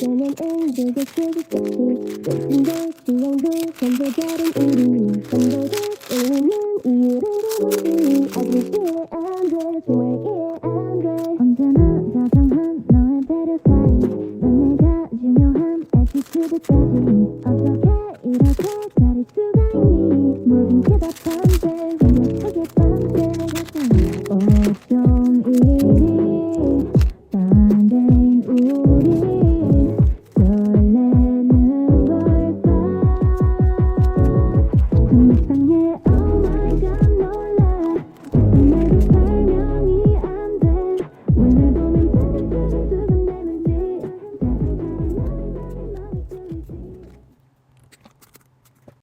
너는 은근히 수줍겠지. 욕심도 취향도 전부 다른 우리 전부를 끌리는 이유를 알지. 아직 이해 안돼 정말 이해 안돼. 언제나 다정한 너의 배려 사이 넌 내가 중요한 에피소드까지